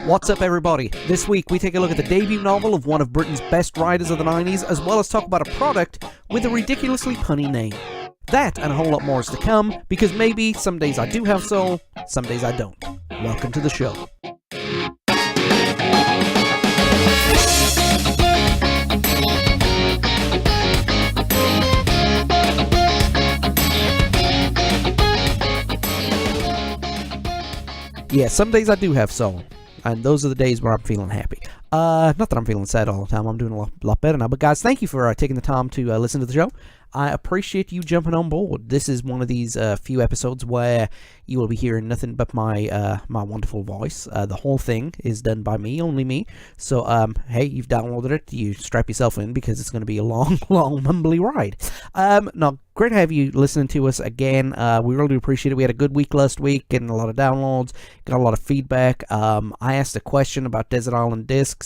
What's up, everybody? This week we take a look at the debut novel of one of Britain's best writers of the 90s, as well as talk about a product with a ridiculously punny name. That and a whole lot more is to come, because maybe some days I do have soul, some days I don't. Welcome to the show. Yeah, some days I do have soul. And those are the days where I'm feeling happy. Not that I'm feeling sad all the time. I'm doing a lot better now. But guys, thank you for taking the time to listen to the show. I appreciate you jumping on board. This is one of these few episodes where you will be hearing nothing but my my wonderful voice. The whole thing is done by me, only me. So, hey, you've downloaded it. You strap yourself in because it's going to be a long, mumbly ride. No, great to have you listening to us again. We really do appreciate it. We had a good week last week, getting a lot of downloads, got a lot of feedback. I asked a question about Desert Island Discs,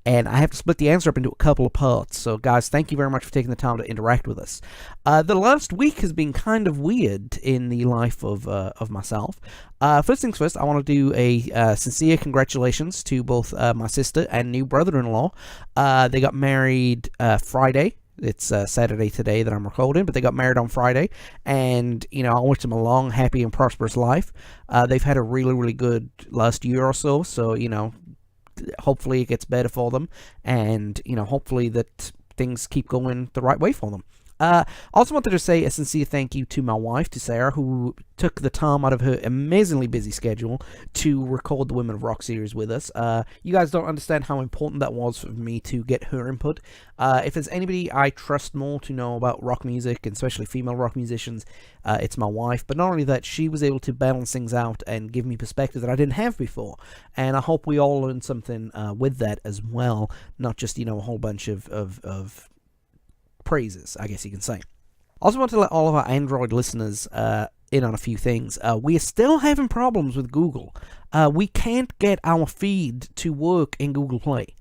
and I have to split the answer up into a couple of parts. So, guys, thank you very much for taking the time to interact with us. The last week has been kind of weird in the life of myself. First things first, I want to do a sincere congratulations to both my sister and new brother-in-law. They got married Friday. It's Saturday today that I'm recording, but they got married on Friday, and, you know, I wish them a long, happy, and prosperous life. They've had a really, really good last year or so, you know, hopefully it gets better for them, and, you know, hopefully that things keep going the right way for them. Also wanted to say a sincere thank you to my wife, to Sarah, who took the time out of her amazingly busy schedule to record the Women of Rock series with us. You guys don't understand how important that was for me to get her input. If there's anybody I trust more to know about rock music, and especially female rock musicians, it's my wife. But not only that, she was able to balance things out and give me perspective that I didn't have before. And I hope we all learned something with that as well, not just, you know, a whole bunch of praises, I guess you can say. Also want to let all of our Android listeners in on a few things. We are still having problems with Google. We can't get our feed to work in Google Play.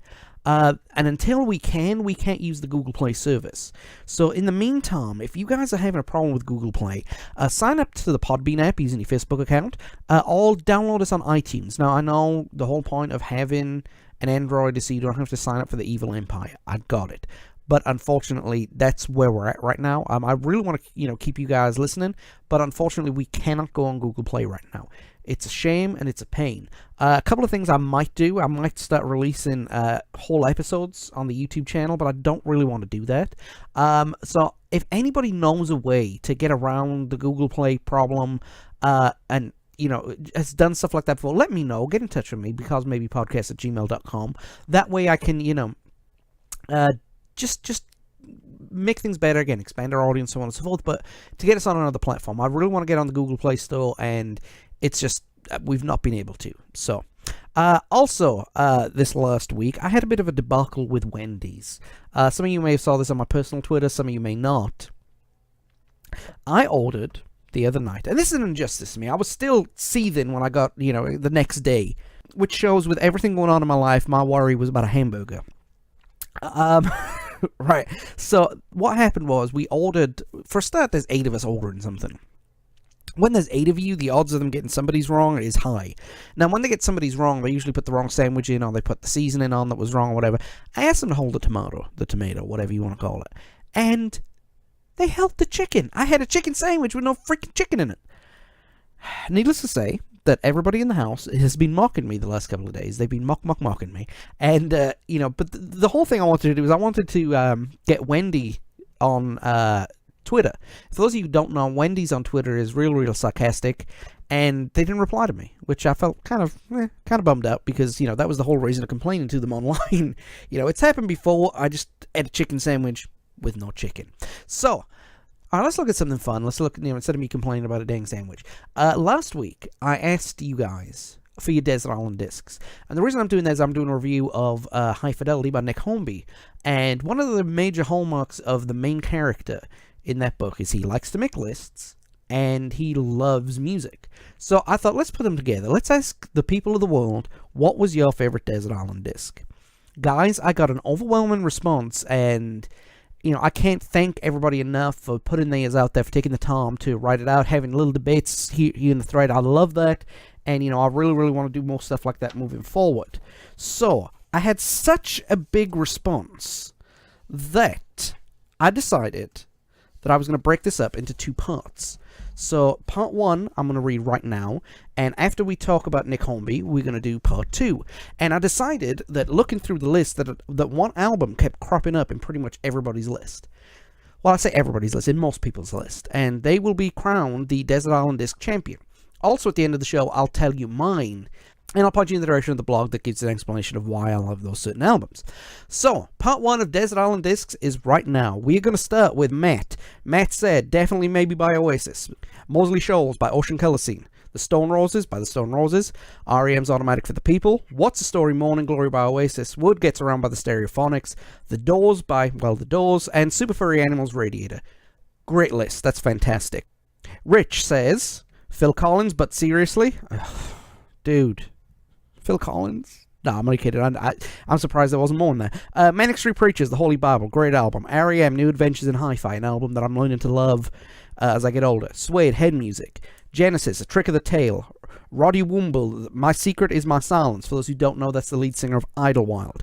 And until we can't use the Google Play service. So in the meantime, if you guys are having a problem with Google Play, sign up to the Podbean app using your Facebook account, or download us on iTunes. Now, I know the whole point of having an Android is so you don't have to sign up for the evil empire. I got it. But unfortunately, that's where we're at right now. I really want to, you know, keep you guys listening, but unfortunately, we cannot go on Google Play right now. It's a shame and it's a pain. A couple of things I might do. I might start releasing whole episodes on the YouTube channel, but I don't really want to do that. So if anybody knows a way to get around the Google Play problem, and, you know, has done stuff like that before, let me know. Get in touch with me, becausemaybe@gmail.com. That way I can, you know, just make things better again, expand our audience, so on and so forth. But to get us on another platform, I really want to get on the Google Play Store, and it's just we've not been able to. So also this last week I had a bit of a debacle with Wendy's. Some of you may have saw this on my personal Twitter, some of you may not. I ordered the other night, and this is an injustice to me. I was still seething when I got, you know, the next day, which shows with everything going on in my life, my worry was about a hamburger. Right, so what happened was we ordered, for a start, there's 8 of us ordering something. When there's 8 of you, the odds of them getting somebody's wrong is high. Now, when they get somebody's wrong, they usually put the wrong sandwich in, or they put the seasoning on that was wrong, or whatever. I asked them to hold the tomato, whatever you want to call it, and they held the chicken. I had a chicken sandwich with no freaking chicken in it. Needless to say, that everybody in the house has been mocking me the last couple of days. They've been mocking me. And, you know, but the whole thing I wanted to do is I wanted to get Wendy on Twitter. For those of you who don't know, Wendy's on Twitter is real sarcastic, and they didn't reply to me, which I felt kind of bummed out, because, you know, that was the whole reason of complaining to them online. You know, it's happened before. I just ate a chicken sandwich with no chicken. So, all right, let's look at something fun. Let's look, you know, instead of me complaining about a dang sandwich. Last week, I asked you guys for your Desert Island Discs. And the reason I'm doing that is I'm doing a review of High Fidelity by Nick Hornby. And one of the major hallmarks of the main character in that book is he likes to make lists, and he loves music. So I thought, let's put them together. Let's ask the people of the world, what was your favorite Desert Island disc? Guys, I got an overwhelming response, and, you know, I can't thank everybody enough for putting theirs out there, for taking the time to write it out, having little debates here in the thread. I love that. And, I really, really want to do more stuff like that moving forward. So, I had such a big response that I decided that I was going to break this up into 2 parts. So, part 1, I'm going to read right now, and after we talk about Nick Hornby, we're going to do part 2. And I decided that looking through the list, that one album kept cropping up in pretty much everybody's list. Well, I say everybody's list, in most people's list, and they will be crowned the Desert Island Disc Champion. Also, at the end of the show, I'll tell you mine, and I'll point you in the direction of the blog that gives an explanation of why I love those certain albums. So, part 1 of Desert Island Discs is right now. We're going to start with Matt. Matt said, definitely maybe by Oasis. Mosley Shoals by Ocean Colour Scene. The Stone Roses by the Stone Roses. R.E.M.'s Automatic for the People. What's the Story? Morning Glory by Oasis. Wood Gets Around by the Stereophonics. The Doors by, The Doors. And Super Furry Animals Radiator. Great list. That's fantastic. Rich says, Phil Collins, but seriously? Dude. Phil Collins? No, I'm only kidding. I'm surprised there wasn't more than that. Manic Street Preachers, The Holy Bible, great album. R.E.M., New Adventures in Hi-Fi, an album that I'm learning to love as I get older. Suede, Head Music. Genesis, A Trick of the Tail. Roddy Woomble, My Secret Is My Silence. For those who don't know, that's the lead singer of Idlewild.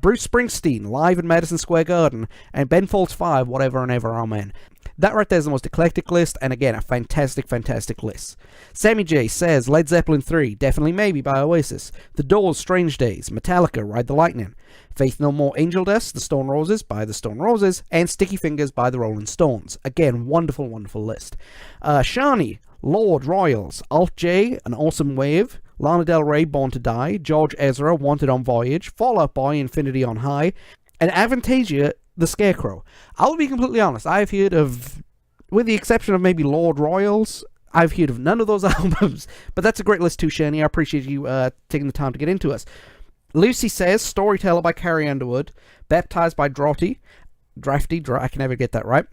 Bruce Springsteen, Live in Madison Square Garden. And Ben Folds 5, Whatever and Ever, Amen. That right there is the most eclectic list, and again, a fantastic, fantastic list. Sammy J says, Led Zeppelin 3, Definitely Maybe by Oasis. The Doors, Strange Days. Metallica, Ride the Lightning. Faith No More, Angel Dust, The Stone Roses by The Stone Roses. And Sticky Fingers by The Rolling Stones. Again, wonderful, wonderful list. Shani, Lord, Royals. Alt J, An Awesome Wave. Lana Del Rey, Born to Die. George Ezra, Wanted on Voyage. Fall Out Boy, Infinity on High. And Avantasia, The Scarecrow. I'll be completely honest, I've heard of, with the exception of maybe Lord Royals, I've heard of none of those albums. But that's a great list too, Shani. I appreciate you taking the time to get into us. Lucy says, Storyteller by Carrie Underwood. Baptized by Drafty, I can never get that right.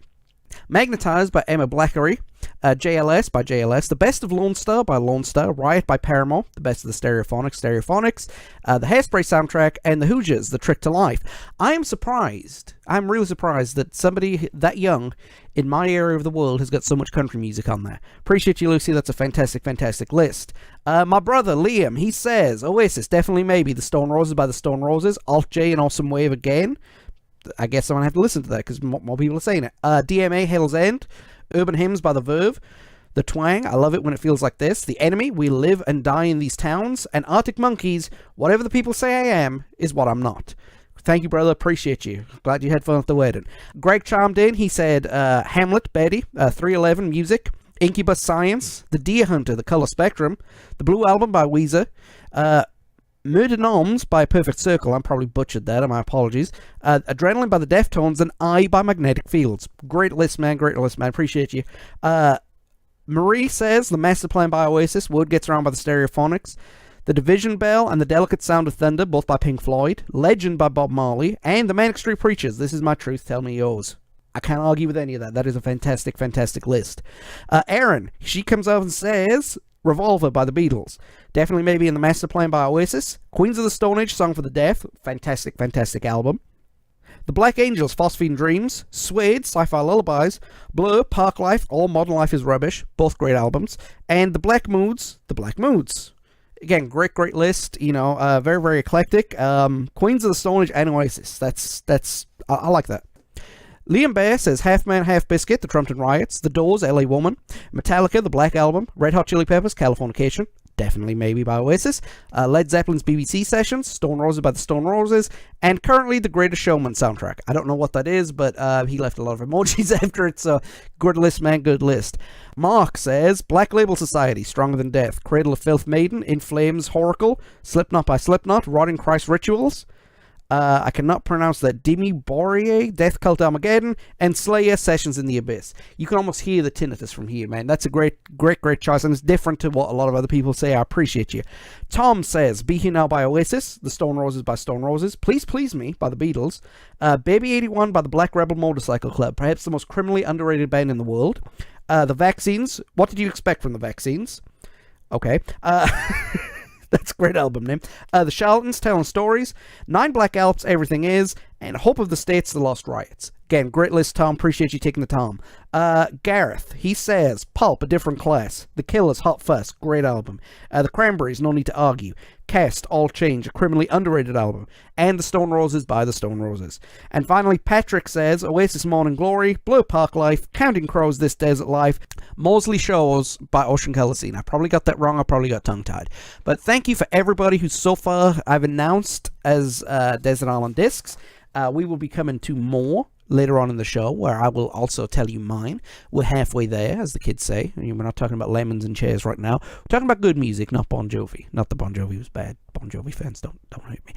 Magnetized by Emma Blackery. JLS by JLS. The Best of Lone Star by Lone Star. Riot by Paramore. The Best of the Stereophonics. The Hairspray soundtrack. And the Hoosiers, The Trick to Life. I'm really surprised that somebody that young in my area of the world has got so much country music on there. Appreciate you, Lucy. That's a fantastic, fantastic list. My brother, Liam, he says, Oasis, Definitely Maybe. The Stone Roses by the Stone Roses. Alt J, An Awesome Wave again. I guess I'm going to have to listen to that because more people are saying it. DMA, Hell's End. Urban Hymns by The Verve. The Twang, I Love It When It Feels Like This. The Enemy, We Live and Die in These Towns. And Arctic Monkeys, Whatever the People Say I Am is What I'm Not. Thank you, brother. Appreciate you. Glad you had fun at the wedding. Greg chimed in. He said, Hamlet, Betty. 311, Music. Incubus, Science. The Deer Hunter, The Color Spectrum. The Blue Album by Weezer. Murder Gnomes by Perfect Circle. I'm probably butchered that. My apologies. Adrenaline by the Deftones. And I by Magnetic Fields. Great list, man. Great list, man. Appreciate you. Marie says The Master Plan by Oasis. Wood Gets Around by the Stereophonics. The Division Bell and The Delicate Sound of Thunder, both by Pink Floyd. Legend by Bob Marley. And The Manic Street Preachers. This Is My Truth, Tell Me Yours. I can't argue with any of that. That is a fantastic, fantastic list. Erin, she comes over and says Revolver by the Beatles. Definitely Maybe in The Master Plan by Oasis. Queens of the Stone Age, Song for the Deaf. Fantastic, fantastic album. The Black Angels, Phosphine Dreams. Suede, Sci-Fi Lullabies. Blur, Park Life, All Modern Life is Rubbish. Both great albums. And The Black Moods. Again, great, great list. Very, very eclectic. Queens of the Stone Age and Oasis. I like that. Liam Bear says Half Man, Half Biscuit, The Trumpton Riots. The Doors, LA Woman. Metallica, The Black Album. Red Hot Chili Peppers, Californication. Definitely Maybe by Oasis. Led Zeppelin's BBC Sessions. Stone Roses by the Stone Roses. And currently The Greatest Showman soundtrack. I don't know what that is, but he left a lot of emojis after it, so good list, man, good list. Mark says Black Label Society, Stronger Than Death. Cradle of Filth Maiden, In Flames, Horacle. Slipknot by Slipknot. Rotting Christ Rituals. I cannot pronounce that. Demi Borear, Death Cult Armageddon, and Slayer, Sessions in the Abyss. You can almost hear the tinnitus from here, man. That's a great, great, great choice, and it's different to what a lot of other people say. I appreciate you. Tom says, Be Here Now by Oasis, The Stone Roses by Stone Roses, Please Please Me by the Beatles, Baby 81 by the Black Rebel Motorcycle Club, perhaps the most criminally underrated band in the world. The Vaccines, What Did You Expect from the Vaccines? Okay. That's a great album name. The Charlatans, Telling Stories. 9 Black Alps, Everything Is. And Hope of the States, The Lost Riots. Again, great list, Tom. Appreciate you taking the time. Gareth, he says, Pulp, A Different Class. The Killers, Hot Fuss, great album. The Cranberries, No Need to Argue. Cast, All Change, a criminally underrated album. And The Stone Roses by The Stone Roses. And finally, Patrick says, Oasis, Morning Glory, Blue Park Life, Counting Crows, This Desert Life, Mosley Shores by Ocean Colour Scene. I probably got that wrong. I probably got tongue-tied. But thank you for everybody who so far I've announced as Desert Island Discs. We will be coming to more later on in the show, where I will also tell you mine. We're halfway there, as the kids say. We're not talking about lemons and chairs right now. We're talking about good music, not Bon Jovi. Not that Bon Jovi was bad. Bon Jovi fans, don't hate me.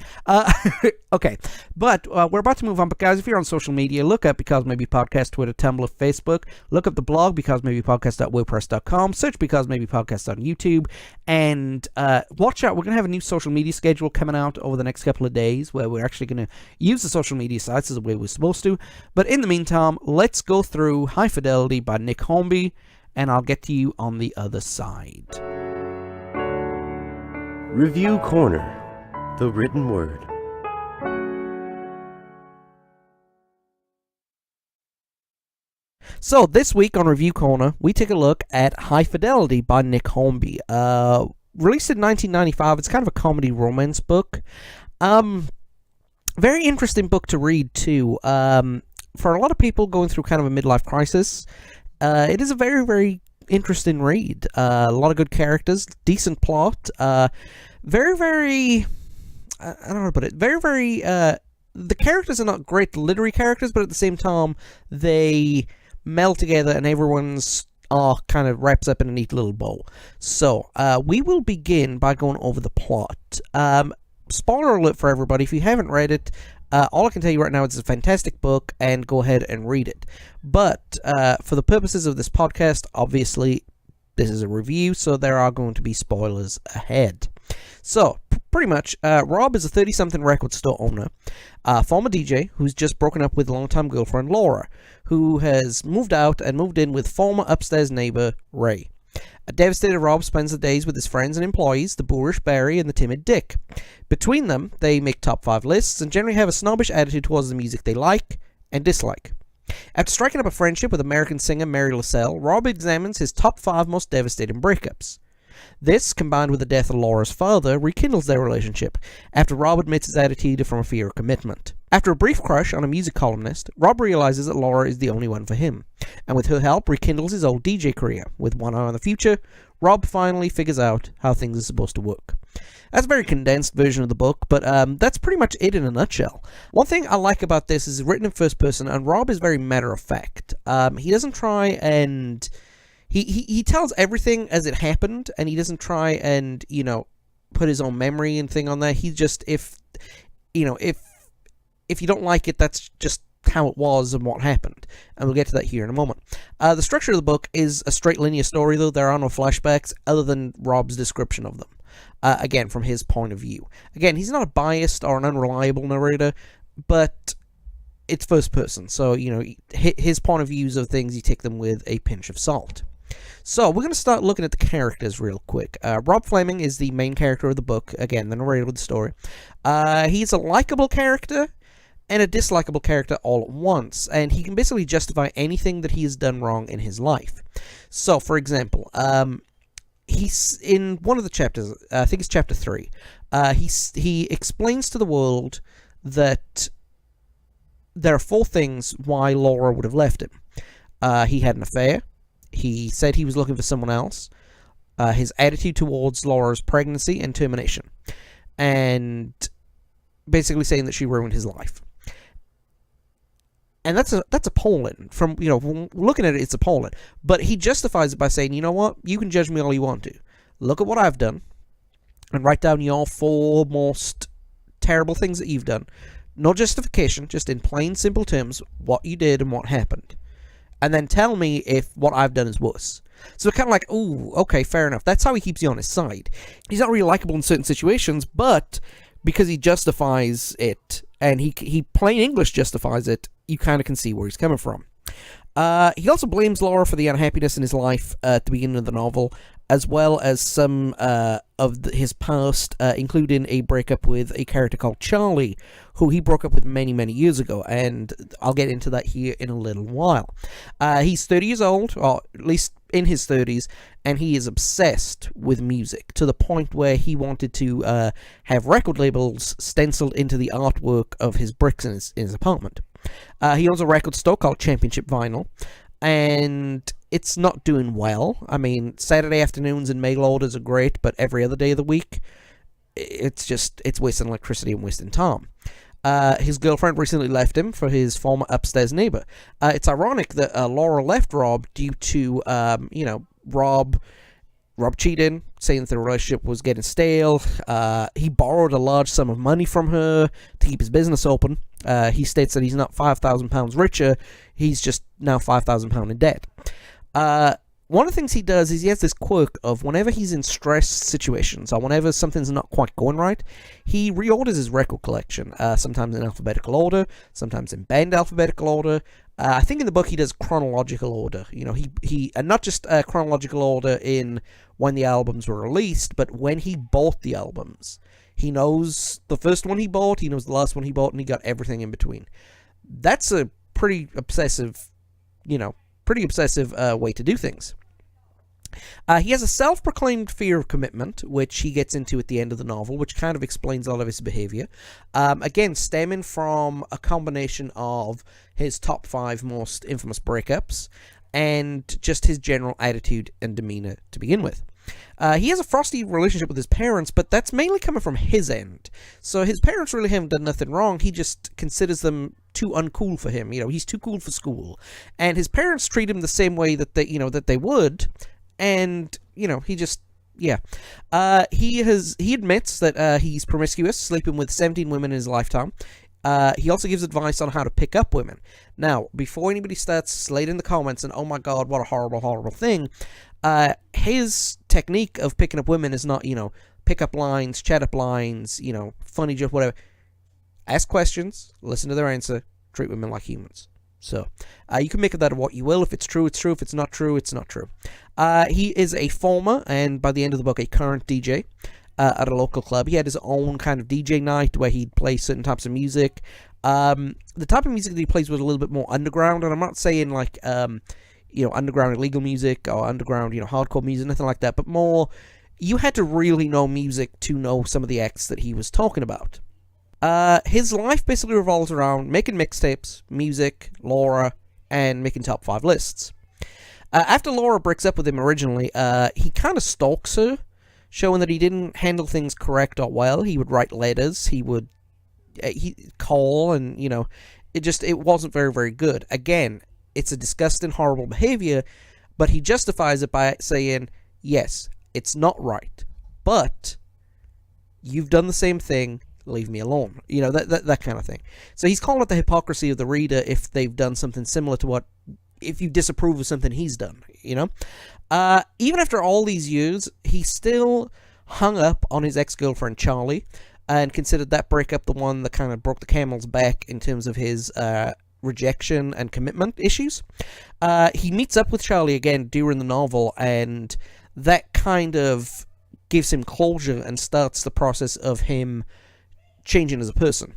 Okay, but we're about to move on. But guys, if you're on social media, look up Because Maybe Podcast, Twitter, Tumblr, Facebook. Look up the blog, BecauseMaybePodcast.wordpress.com. Search Because Maybe Podcast on YouTube. And watch out, we're going to have a new social media schedule coming out over the next couple of days, where we're actually going to use the social media sites as the way we're supposed to. But in the meantime, let's go through High Fidelity by Nick Hornby, and I'll get to you on the other side. Review Corner, the written word. So this week on Review Corner, we take a look at High Fidelity by Nick Hornby. Released in 1995, it's kind of a comedy romance book. Very interesting book to read too. For a lot of people going through kind of a midlife crisis, it is a very, very interesting read. A lot of good characters, decent plot, very, very, I don't know how to put it, very, very, the characters are not great literary characters, but at the same time, they meld together and everyone's arc kind of wraps up in a neat little bow. So, we will begin by going over the plot. Spoiler alert for everybody, if you haven't read it, all I can tell you right now is it's a fantastic book, and go ahead and read it. But for the purposes of this podcast, obviously, this is a review, so there are going to be spoilers ahead. So, pretty much, Rob is a 30-something record store owner, former DJ who's just broken up with longtime girlfriend Laura, who has moved out and moved in with former upstairs neighbor Ray. A devastated Rob spends the days with his friends and employees, the boorish Barry and the timid Dick. Between them, they make top 5 lists and generally have a snobbish attitude towards the music they like and dislike. After striking up a friendship with American singer Mary LaSalle, Rob examines his top 5 most devastating breakups. This, combined with the death of Laura's father, rekindles their relationship, after Rob admits his attitude from a fear of commitment. After a brief crush on a music columnist, Rob realizes that Laura is the only one for him, and with her help rekindles his old DJ career. With one eye on the future, Rob finally figures out how things are supposed to work. That's a very condensed version of the book, but that's pretty much it in a nutshell. One thing I like about this is it's written in first person, and Rob is very matter-of-fact. He doesn't try and... He tells everything as it happened, and he doesn't try and, put his own memory and thing on there. He just, if you don't like it, that's just how it was and what happened. And we'll get to that here in a moment. The structure of the book is a straight linear story, though. There are no flashbacks other than Rob's description of them. Again, from his point of view. Again, he's not a biased or an unreliable narrator, but it's first person. So, his point of views of things, you take them with a pinch of salt. So, we're going to start looking at the characters real quick. Rob Fleming is the main character of the book, again, the narrator of the story. He's a likable character and a dislikable character all at once, and he can basically justify anything that he has done wrong in his life. So, for example, he's in one of the chapters, I think it's chapter 3, he explains to the world that there are 4 things why Laura would have left him. He had an affair. He said he was looking for someone else. His attitude towards Laura's pregnancy and termination. And basically saying that she ruined his life. And that's appalling. From, looking at it, it's appalling. But he justifies it by saying, you know what? You can judge me all you want to. Look at what I've done. And write down your 4 most terrible things that you've done. No justification, just in plain, simple terms, what you did and what happened. And then tell me if what I've done is worse. So kind of like, ooh, okay, fair enough. That's how he keeps you on his side. He's not really likable in certain situations, but because he justifies it, and he plain English justifies it, you kind of can see where he's coming from. He also blames Laura for the unhappiness in his life at the beginning of the novel, as well as some of his past, including a breakup with a character called Charlie, who he broke up with many, many years ago, and I'll get into that here in a little while. He's 30 years old, or at least in his 30s, and he is obsessed with music, to the point where he wanted to have record labels stenciled into the artwork of his bricks in his apartment. He owns a record store called Championship Vinyl, and it's not doing well. I mean, Saturday afternoons and mail orders are great, but every other day of the week, it's wasting electricity and wasting time. His girlfriend recently left him for his former upstairs neighbor. It's ironic that Laura left Rob due to, Rob cheating, saying that the relationship was getting stale. He borrowed a large sum of money from her to keep his business open. He states that he's not £5,000 richer, he's just now £5,000 in debt. One of the things he does is he has this quirk of whenever he's in stress situations or whenever something's not quite going right, he reorders his record collection, sometimes in alphabetical order, sometimes in band alphabetical order. I think in the book he does chronological order. He and not just chronological order in when the albums were released, but when he bought the albums. He knows the first one he bought, he knows the last one he bought, and he got everything in between. That's a pretty obsessive way to do things. He has a self-proclaimed fear of commitment, which he gets into at the end of the novel, which kind of explains a lot of his behavior. Again, stemming from a combination of his top 5 most infamous breakups and just his general attitude and demeanor to begin with. He has a frosty relationship with his parents, but that's mainly coming from his end. So his parents really haven't done nothing wrong. He just considers them too uncool for him. He's too cool for school. And his parents treat him the same way that they would. And, he just, yeah. He admits that he's promiscuous, sleeping with 17 women in his lifetime. He also gives advice on how to pick up women. Now, before anybody starts slating the comments and, oh my god, what a horrible, horrible thing, his technique of picking up women is not, pick up lines, chat up lines, funny joke, whatever. Ask questions, listen to their answer, treat women like humans. So, you can make of that what you will. If it's true, it's true. If it's not true, it's not true. He is a former, and by the end of the book, a current DJ at a local club. He had his own kind of DJ night where he'd play certain types of music. The type of music that he plays was a little bit more underground, and I'm not saying like, underground illegal music or underground, hardcore music, nothing like that, but more, you had to really know music to know some of the acts that he was talking about. His life basically revolves around making mixtapes, music, Laura, and making top 5 lists. After Laura breaks up with him originally, he kind of stalks her, showing that he didn't handle things correct or well. He would write letters, he would call, and, it wasn't very, very good. Again, it's a disgusting, horrible behavior, but he justifies it by saying, yes, it's not right, but you've done the same thing, leave me alone. That kind of thing. So he's calling it the hypocrisy of the reader if they've done something similar to if you disapprove of something he's done, even after all these years, he's still hung up on his ex-girlfriend Charlie, and considered that breakup the one that kind of broke the camel's back in terms of his rejection and commitment issues. He meets up with Charlie again during the novel, and that kind of gives him closure and starts the process of him changing as a person.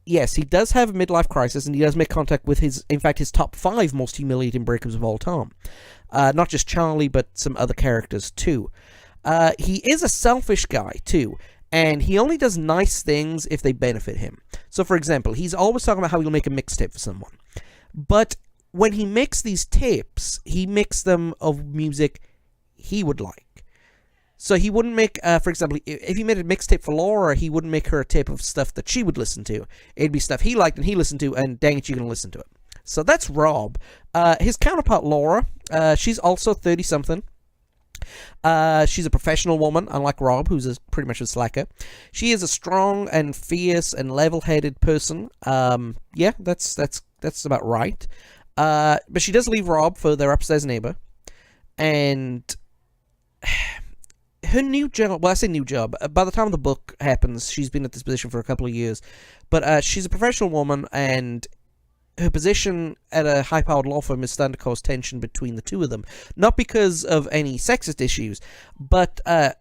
Yes, he does have a midlife crisis, and he does make contact with his top 5 most humiliating breakups of all time. Not just Charlie, but some other characters too. He is a selfish guy too, and he only does nice things if they benefit him. So, for example, he's always talking about how he'll make a mixtape for someone. But when he makes these tapes, he makes them of music he would like. So he wouldn't make, for example, if he made a mixtape for Laura, he wouldn't make her a tape of stuff that she would listen to. It'd be stuff he liked and he listened to, and dang it, you're going to listen to it. So that's Rob. His counterpart, Laura, she's also 30-something. She's a professional woman, unlike Rob, who's pretty much a slacker. She is a strong and fierce and level-headed person. Yeah, that's about right. But she does leave Rob for their upstairs neighbor. And her new job, well, I say new job, by the time the book happens, she's been at this position for a couple of years, but she's a professional woman, and her position at a high-powered law firm is starting to cause tension between the two of them. Not because of any sexist issues, but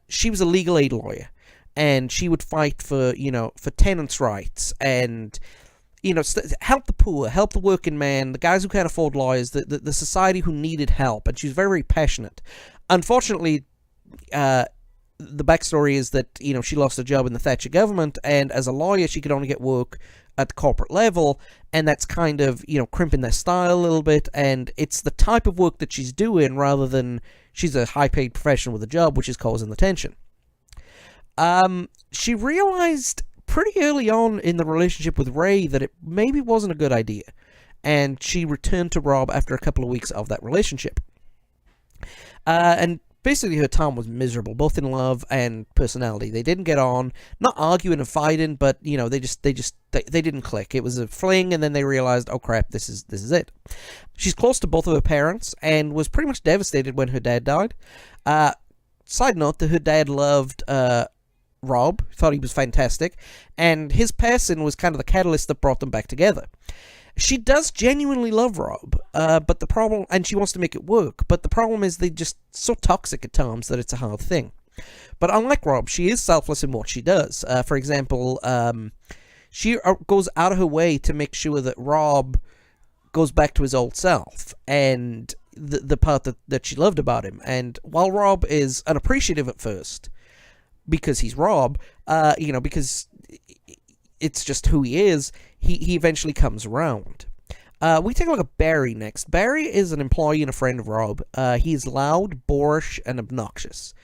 she was a legal aid lawyer, and she would fight for, for tenants' rights and, help the poor, help the working man, the guys who can't afford lawyers, the society who needed help, and she was very, very passionate. Unfortunately, the backstory is that, she lost her job in the Thatcher government, and as a lawyer, she could only get work at the corporate level, and that's kind of, crimping their style a little bit, and it's the type of work that she's doing rather than she's a high-paid professional with a job, which is causing the tension. She realized pretty early on in the relationship with Ray that it maybe wasn't a good idea, and she returned to Rob after a couple of weeks of that relationship. And basically, her time was miserable, both in love and personality. They didn't get on, not arguing and fighting, but they didn't click. It was a fling, and then they realized, oh crap, this is it. She's close to both of her parents, and was pretty much devastated when her dad died. Side note, that her dad loved Rob, thought he was fantastic, and his passing was kind of the catalyst that brought them back together. She does genuinely love Rob, but the problem, and she wants to make it work, but the problem is they're just so toxic at times that it's a hard thing. But unlike Rob, she is selfless in what she does. For example, she goes out of her way to make sure that Rob goes back to his old self, and the part that she loved about him. And while Rob is unappreciative at first, because he's Rob, because it's just who he is, he eventually comes around. We take a look at Barry next. Barry is an employee and a friend of Rob. He is loud, boorish, and obnoxious.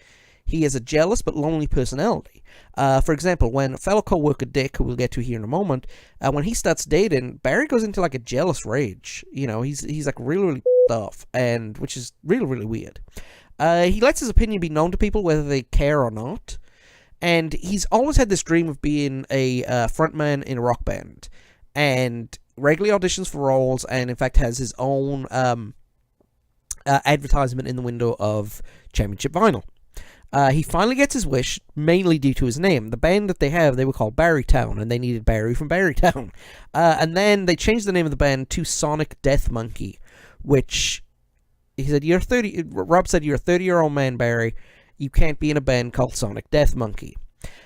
He has a jealous but lonely personality. For example, when a fellow co-worker Dick, who we'll get to here in a moment, when he starts dating, Barry goes into like a jealous rage. He's like really, really off, and which is really, really weird. He lets his opinion be known to people whether they care or not. And he's always had this dream of being a frontman in a rock band, and regularly auditions for roles, and in fact has his own advertisement in the window of Championship Vinyl. He finally gets his wish, mainly due to his name. The band that they were called Barrytown, and they needed Barry from Barrytown. And then they changed the name of the band to Sonic Death Monkey, which he said, Rob said, you're a 30-year-old man, Barry. You can't be in a band called Sonic Death Monkey.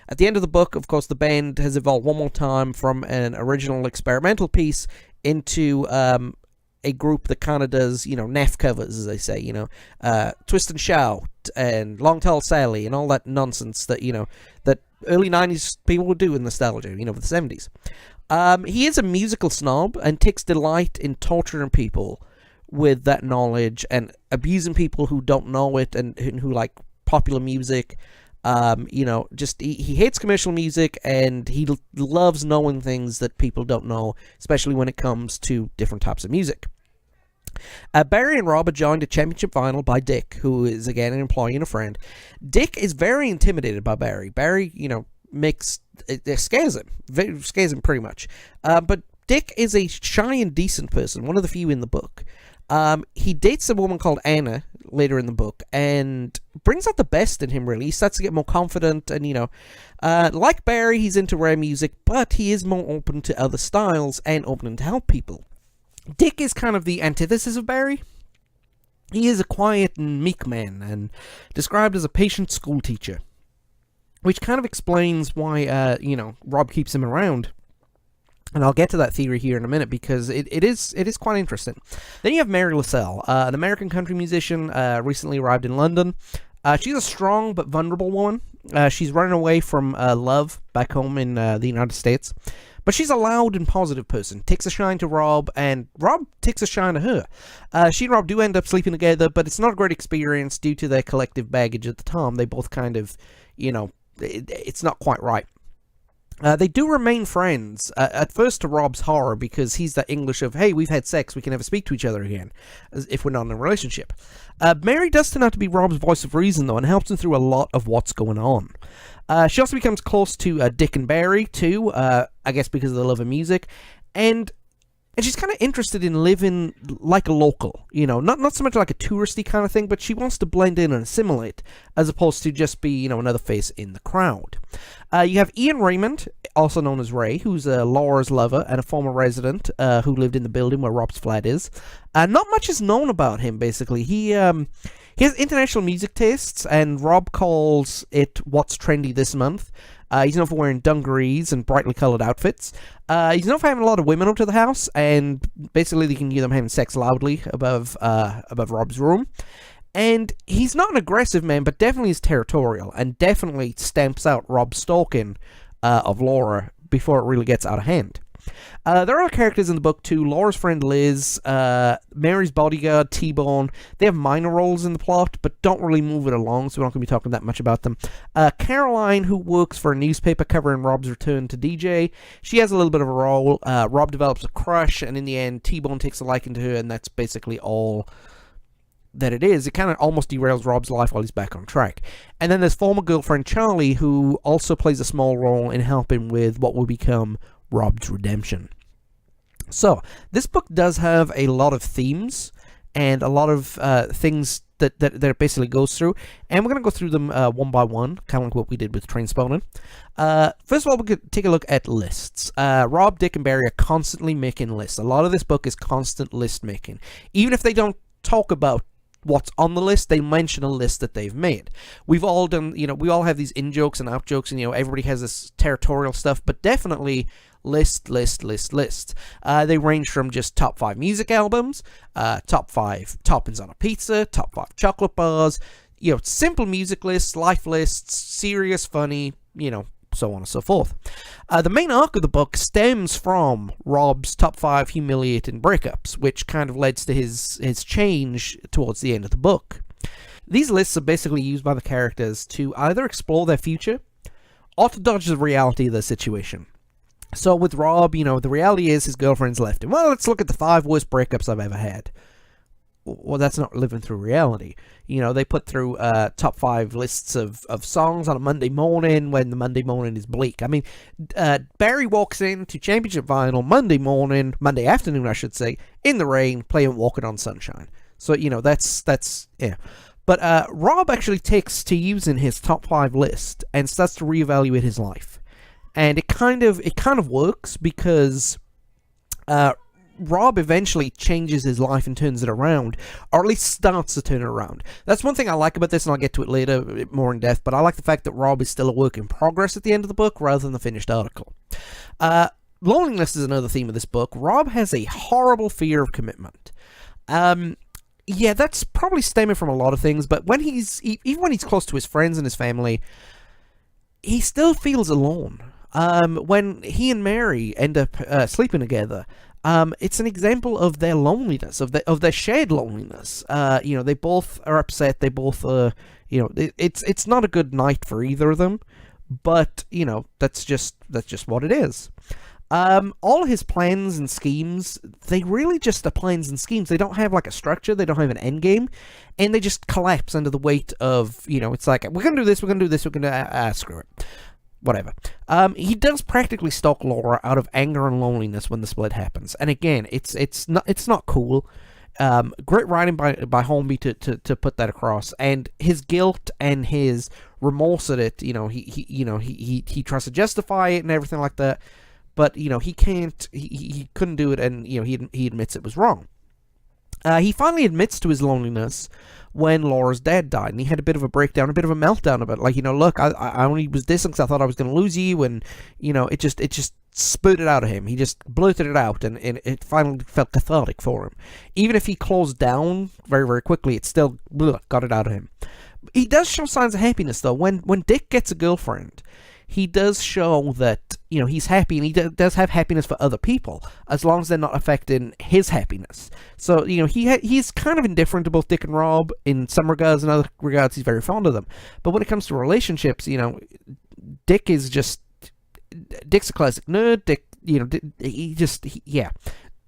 At the end of the book, of course, the band has evolved one more time from an original experimental piece into a group that kind of does, naff covers, as they say, Twist and Shout and Long Tall Sally and all that nonsense that, that early 90s people would do in nostalgia, with the 70s. He is a musical snob and takes delight in torturing people with that knowledge and abusing people who don't know it and who like popular music. He hates commercial music, and he loves knowing things that people don't know, especially when it comes to different types of music. Barry and Rob are joined at Championship Vinyl by Dick, who is again an employee and a friend. Dick is very intimidated by Barry. Barry, scares him pretty much. But Dick is a shy and decent person, one of the few in the book. He dates a woman called Anna later in the book, and brings out the best in him, really. He starts to get more confident, and, like Barry, he's into rare music, but he is more open to other styles and open to help people. Dick is kind of the antithesis of Barry. He is a quiet and meek man, and described as a patient school teacher, which kind of explains why, Rob keeps him around. And I'll get to that theory here in a minute, because it is quite interesting. Then you have Mary LaSalle, an American country musician, recently arrived in London. She's a strong but vulnerable woman. She's running away from love back home in the United States. But she's a loud and positive person, takes a shine to Rob, and Rob takes a shine to her. She and Rob do end up sleeping together, but it's not a great experience due to their collective baggage at the time. They both kind of, it's not quite right. They do remain friends, at first to Rob's horror, because he's that English of, hey, we've had sex, we can never speak to each other again, as if we're not in a relationship. Mary does turn out to be Rob's voice of reason, though, and helps him through a lot of what's going on. She also becomes close to Dick and Barry, too, I guess because of the love of music, and And she's kind of interested in living like a local, not so much like a touristy kind of thing, but she wants to blend in and assimilate, as opposed to just be, another face in the crowd. You have Ian Raymond, also known as Ray, who's Laura's lover and a former resident who lived in the building where Rob's flat is. Not much is known about him, basically. He has international music tastes, and Rob calls it what's trendy this month. He's known for wearing dungarees and brightly coloured outfits. He's known for having a lot of women up to the house, and basically you can hear them having sex loudly above Rob's room. And he's not an aggressive man, but definitely is territorial, and definitely stamps out Rob's stalking of Laura before it really gets out of hand. There are other characters in the book too. Laura's friend Liz, Mary's bodyguard T-Bone. They have minor roles in the plot, but don't really move it along, so we're not going to be talking that much about them. Caroline, who works for a newspaper covering Rob's return to DJ, she has a little bit of a role. Rob develops a crush, and in the end, T-Bone takes a liking to her, and that's basically all that it is. It kind of almost derails Rob's life while he's back on track. And then there's former girlfriend Charlie, who also plays a small role in helping with what will become Rob's redemption. So, this book does have a lot of themes and a lot of things that it basically goes through, and we're going to go through them one by one, kind of like what we did with Trainspotting. First of all, we could take a look at lists. Rob, Dick, and Barry are constantly making lists. A lot of this book is constant list making. Even if they don't talk about what's on the list, they mention a list that they've made. We've all done, we all have these in-jokes and out-jokes, and, everybody has this territorial stuff, but definitely list. They range from just top 5 music albums, top 5 toppings on a pizza, top 5 chocolate bars, simple music lists, life lists, serious, funny, so on and so forth. The main arc of the book stems from Rob's top 5 humiliating breakups, which kind of leads to his change towards the end of the book. These lists are basically used by the characters to either explore their future or to dodge the reality of their situation. So with Rob, the reality is his girlfriend's left him. Well, let's look at the 5 worst breakups I've ever had. Well, that's not living through reality. They put through top 5 lists of songs on a Monday morning when the Monday morning is bleak. I mean, Barry walks into Championship Vinyl Monday afternoon, I should say, in the rain, playing Walking on Sunshine. So, that's yeah. But Rob actually takes to using his top 5 list and starts to reevaluate his life. And it kind of works because Rob eventually changes his life and turns it around, or at least starts to turn it around. That's one thing I like about this, and I'll get to it later more in depth, but I like the fact that Rob is still a work in progress at the end of the book rather than the finished article. Loneliness is another theme of this book. Rob has a horrible fear of commitment. Yeah, that's probably stemming from a lot of things, but even when he's close to his friends and his family, he still feels alone. When he and Mary end up sleeping together, it's an example of their loneliness, of their shared loneliness. They both are upset. They both, it's not a good night for either of them. But that's just what it is. All his plans and schemes, they really just are plans and schemes. They don't have like a structure. They don't have an end game, and they just collapse under the weight of it's like we're gonna do this, we're gonna do this, we're gonna screw it. Whatever. He does practically stalk Laura out of anger and loneliness when the split happens. And again, it's not cool. Great writing by Hornby to put that across. And his guilt and his remorse at it, he tries to justify it and everything like that. But he can't. He couldn't do it, and he admits it was wrong. He finally admits to his loneliness when Laura's dad died, and he had a bit of a breakdown, a bit of a meltdown about it. Like, look, I only was dissing because I thought I was going to lose you, and, it just spurted out of him. He just blurted it out, and it finally felt cathartic for him. Even if he closed down very, very quickly, it still got it out of him. He does show signs of happiness, though. When Dick gets a girlfriend, he does show that, he's happy, and he does have happiness for other people, as long as they're not affecting his happiness. So, he's kind of indifferent to both Dick and Rob in some regards. In other regards, he's very fond of them. But when it comes to relationships, Dick's a classic nerd. Dick, yeah.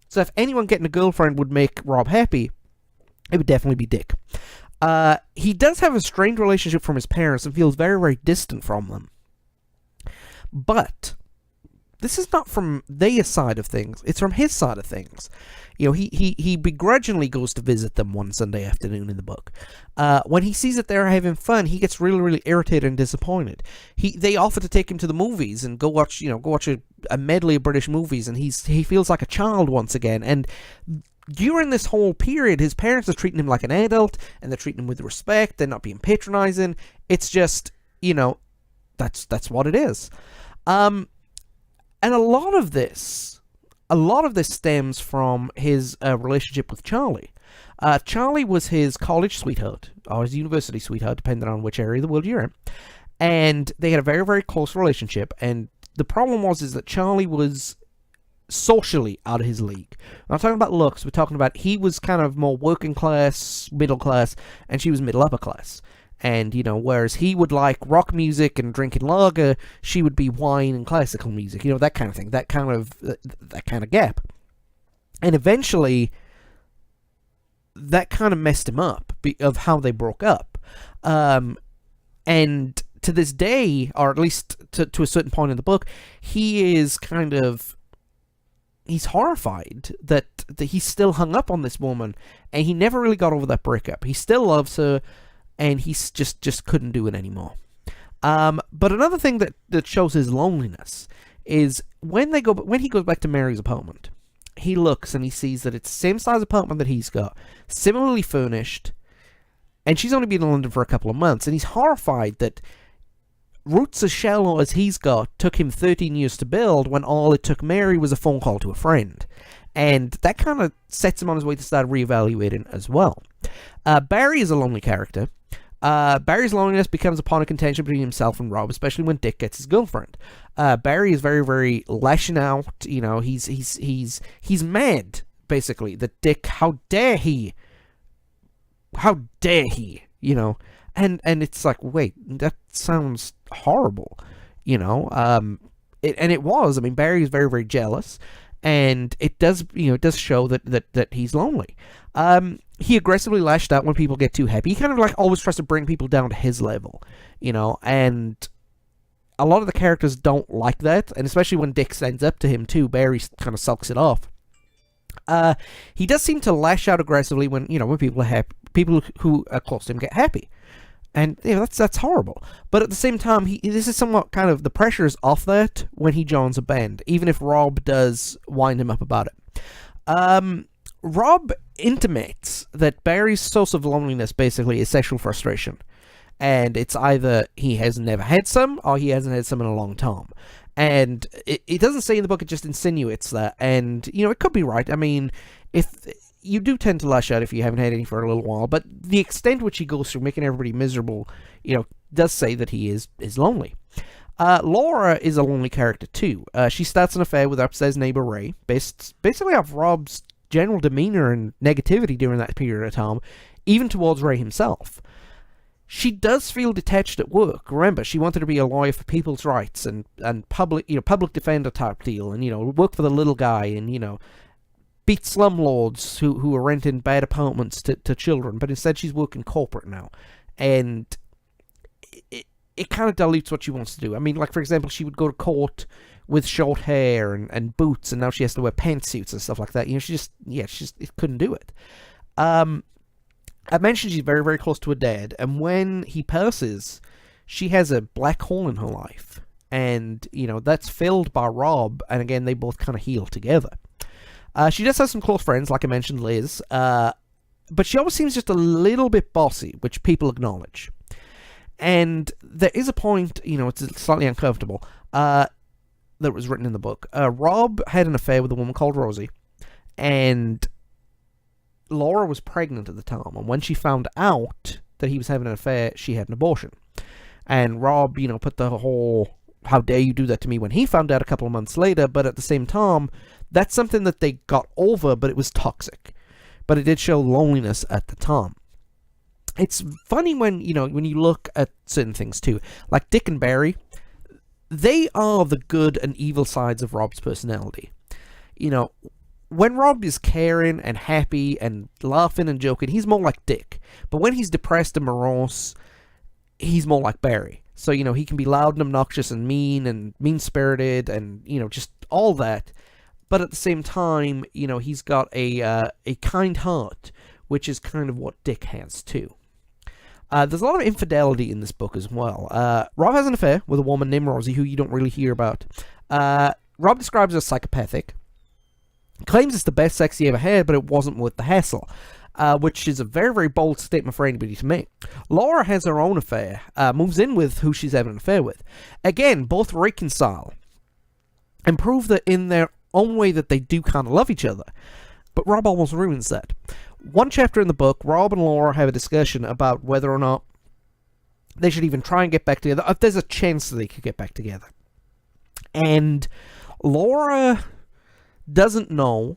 So if anyone getting a girlfriend would make Rob happy, it would definitely be Dick. He does have a strained relationship from his parents and feels very, very distant from them. But this is not from their side of things. It's from his side of things. You know, he begrudgingly goes to visit them one Sunday afternoon in the book. When he sees that they're having fun, he gets really, really irritated and disappointed. They offer to take him to the movies and go watch a medley of British movies, and he feels like a child once again. And during this whole period, his parents are treating him like an adult, and they're treating him with respect. They're not being patronizing. It's just, that's what it is. And a lot of this stems from his relationship with Charlie. Charlie was his college sweetheart, or his university sweetheart, depending on which area of the world you're in. And they had a very, very close relationship. And the problem is that Charlie was socially out of his league. We're not talking about looks. We're talking about he was kind of more working class, middle class, and she was middle upper class. And, whereas he would like rock music and drinking lager, she would be wine and classical music, that kind of thing, that kind of gap. And eventually, that kind of messed him up of how they broke up. And to this day, or at least to a certain point in the book, he's horrified that he's still hung up on this woman, and he never really got over that breakup. He still loves her, and he just couldn't do it anymore. But another thing that shows his loneliness is when he goes back to Mary's apartment, he looks and he sees that it's the same size apartment that he's got, similarly furnished, and she's only been in London for a couple of months, and he's horrified that roots as shallow as he's got took him 13 years to build, when all it took Mary was a phone call to a friend. And that kind of sets him on his way to start reevaluating as well. Barry is a lonely character. Barry's loneliness becomes a point of contention between himself and Rob, especially when Dick gets his girlfriend. Barry is very, very lashing out. He's mad, basically, that Dick, how dare he, and it's like, wait, that sounds horrible, and it was. I mean, Barry is very, very jealous, and it does show that he's lonely. He aggressively lashed out when people get too happy. He kind of like always tries to bring people down to his level, and a lot of the characters don't like that, and especially when Dick stands up to him too, Barry kind of sulks it off. He does seem to lash out aggressively when people are happy, people who are close to him get happy. And that's horrible. But at the same time, this is somewhat kind of, the pressure is off that when he joins a band, even if Rob does wind him up about it. Rob intimates that Barry's source of loneliness basically is sexual frustration. And it's either he has never had some, or he hasn't had some in a long time. And it doesn't say in the book, it just insinuates that. And, it could be right. I mean, if you do tend to lash out if you haven't had any for a little while, but the extent which he goes through making everybody miserable, does say that he is lonely. Laura is a lonely character too. She starts an affair with upstairs neighbor Ray, basically off Rob's general demeanor and negativity during that period of time, even towards Ray himself. She does feel detached at work. Remember, she wanted to be a lawyer for people's rights and public defender type deal, and work for the little guy, and beat slumlords who are renting bad apartments to children. But instead, she's working corporate now, and it kind of dilutes what she wants to do. I mean, like for example, she would go to court with short hair and boots, and now she has to wear pantsuits and stuff like that. She just couldn't do it. I mentioned she's very, very close to her dad, and when he passes, she has a black hole in her life, and that's filled by Rob, and again, they both kind of heal together. She does have some close friends, like I mentioned, Liz, but she always seems just a little bit bossy, which people acknowledge. And there is a point, it's slightly uncomfortable, that was written in the book. Rob had an affair with a woman called Rosie, and Laura was pregnant at the time, and when she found out that he was having an affair, she had an abortion. And Rob, put the whole, how dare you do that to me, when he found out a couple of months later, but at the same time, that's something that they got over, but it was toxic. But it did show loneliness at the time. It's funny when you look at certain things too, like Dick and Barry, they are the good and evil sides of Rob's personality. When Rob is caring and happy and laughing and joking, he's more like Dick. But when he's depressed and morose, he's more like Barry. So, he can be loud and obnoxious and mean-spirited and, just all that. But at the same time, he's got a kind heart, which is kind of what Dick has too. There's a lot of infidelity in this book as well. Rob has an affair with a woman named Rosie, who you don't really hear about. Rob describes her as psychopathic. Claims it's the best sex he ever had, but it wasn't worth the hassle. Which is a very, very bold statement for anybody to make. Laura has her own affair, moves in with who she's having an affair with. Again, both reconcile and prove that in their own way that they do kind of love each other. But Rob almost ruins that. One chapter in the book, Rob and Laura have a discussion about whether or not they should even try and get back together, if there's a chance that they could get back together. And Laura doesn't know